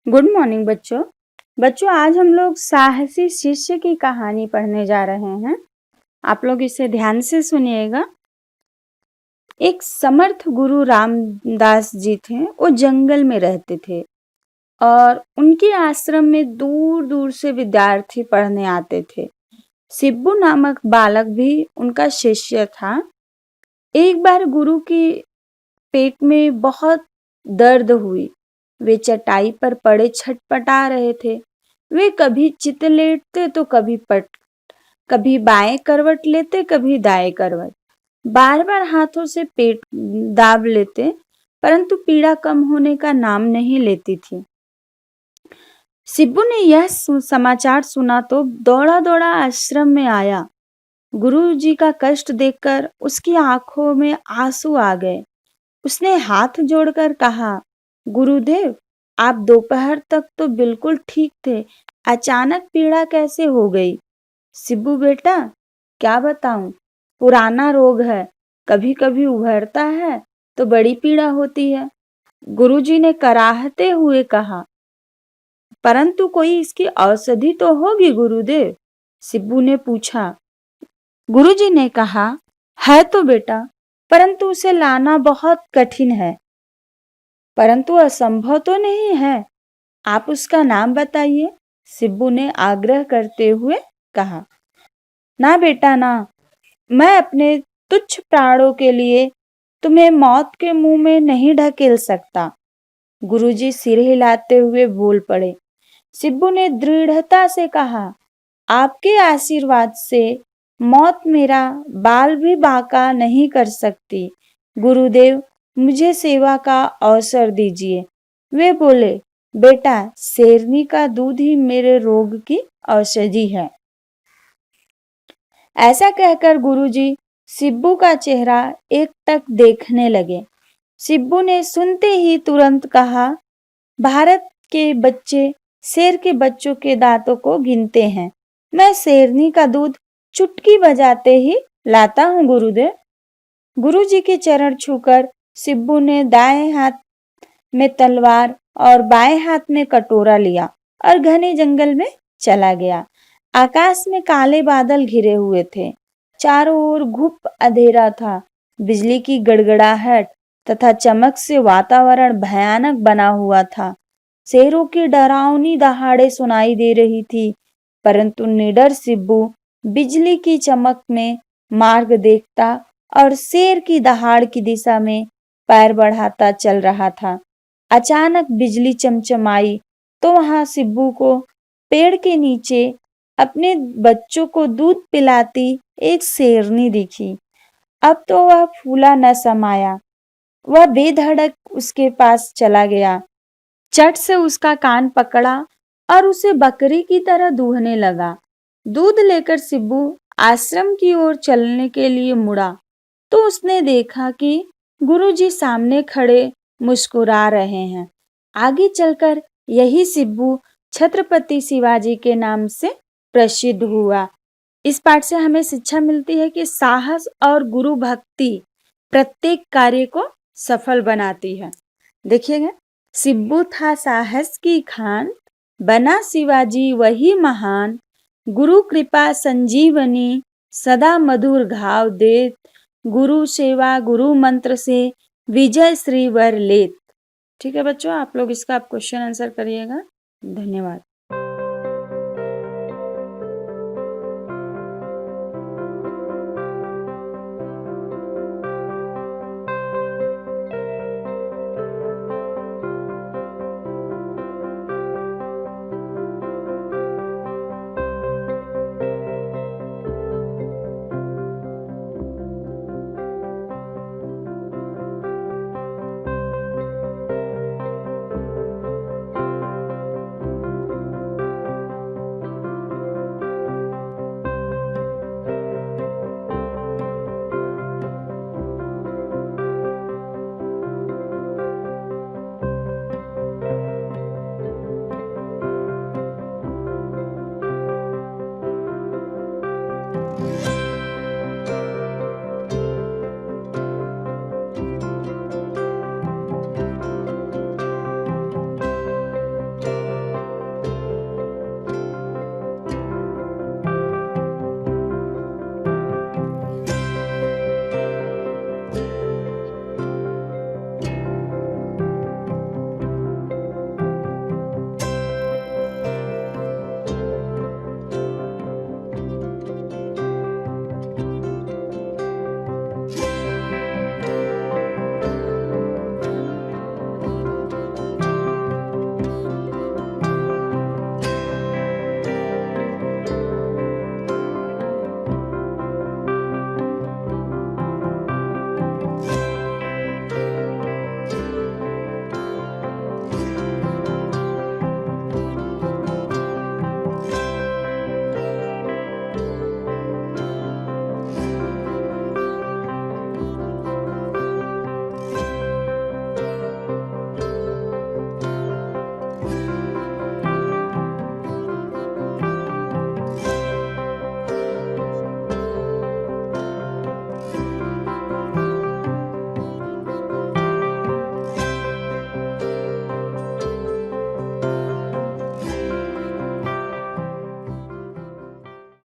Good morning बच्चों। आज हम लोग साहसी शिष्य की कहानी पढ़ने जा रहे हैं। आप लोग इसे ध्यान से सुनिएगा। एक समर्थ गुरु रामदास जी थे। वो जंगल में रहते थे और उनके आश्रम में दूर दूर से विद्यार्थी पढ़ने आते थे। सिब्बू नामक बालक भी उनका शिष्य था। एक बार गुरु की पेट में बहुत दर्द हुई। वे चटाई पर पड़े छटपटा रहे थे। वे कभी चित लेटते तो कभी बाएं करवट लेते, कभी दाएं करवट। बार बार हाथों से पेट दाब लेते, परंतु पीड़ा कम होने का नाम नहीं लेती थी। सिब्बू ने यह समाचार सुना तो दौड़ा दौड़ा आश्रम में आया। गुरु जी का कष्ट देखकर उसकी आंखों में आंसू आ गए। उसने हाथ जोड़कर कहा, गुरुदेव, आप दोपहर तक तो बिल्कुल ठीक थे, अचानक पीड़ा कैसे हो गई? सिब्बू बेटा, क्या बताऊं, पुराना रोग है, कभी कभी उभरता है तो बड़ी पीड़ा होती है। गुरुजी ने कराहते हुए कहा, परंतु कोई इसकी औषधि तो होगी गुरुदेव? सिब्बू ने पूछा। गुरुजी ने कहा, है तो बेटा, परंतु उसे लाना बहुत कठिन है। परंतु असंभव तो नहीं है, आप उसका नाम बताइए, सिब्बू ने आग्रह करते हुए कहा। ना बेटा ना, मैं अपने तुच्छ प्राणों के लिए तुम्हें मौत के मुंह में नहीं ढकेल सकता। गुरुजी सिर हिलाते हुए बोल पड़े। सिब्बू ने दृढ़ता से कहा, आपके आशीर्वाद से मौत मेरा बाल भी बांका नहीं कर सकती। गुरुदेव, मुझे सेवा का अवसर दीजिए। वे बोले, बेटा, शेरनी का दूध ही मेरे रोग की औषधि है। ऐसा कहकर गुरुजी सिब्बू का चेहरा एकटक देखने लगे। सिब्बू ने सुनते ही तुरंत कहा, भारत के बच्चे शेर के बच्चों के दांतों को गिनते हैं। मैं शेरनी का दूध चुटकी बजाते ही लाता हूँ गुरुदेव। गुरुजी के चरण छूकर सिब्बू ने दाएं हाथ में तलवार और बाएं हाथ में कटोरा लिया और घने जंगल में चला गया। आकाश में काले बादल घिरे हुए थे। चारों ओर घुप अंधेरा था। बिजली की गड़गड़ाहट तथा चमक से वातावरण भयानक बना हुआ था। शेरों की डरावनी दहाड़े सुनाई दे रही थी, परंतु निडर सिब्बू बिजली की चमक में मार्ग देखता और शेर की दहाड़ की दिशा में पैर बढ़ाता चल रहा था। अचानक बिजली चमचमाई तो वहां सिब्बू को पेड़ के नीचे अपने बच्चों को दूध पिलाती एक शेरनी दिखी। अब तो वह फूला न समाया। वह बेधड़क उसके पास चला गया, चट से उसका कान पकड़ा और उसे बकरी की तरह दूहने लगा। दूध लेकर सिब्बू आश्रम की ओर चलने के लिए मुड़ा तो उसने देखा कि गुरुजी सामने खड़े मुस्कुरा रहे हैं। आगे चलकर यही सिब्बू छत्रपति शिवाजी के नाम से प्रसिद्ध हुआ। इस पाठ से हमें शिक्षा मिलती है कि साहस और गुरु भक्ति प्रत्येक कार्य को सफल बनाती है। देखिएगा, सिब्बू था साहस की खान, बना शिवाजी वही महान। गुरु कृपा संजीवनी, सदा मधुर घाव देत। गुरु सेवा गुरु मंत्र से विजय श्री वर लेत। ठीक है बच्चों, आप लोग इसका क्वेश्चन आंसर करिएगा। धन्यवाद।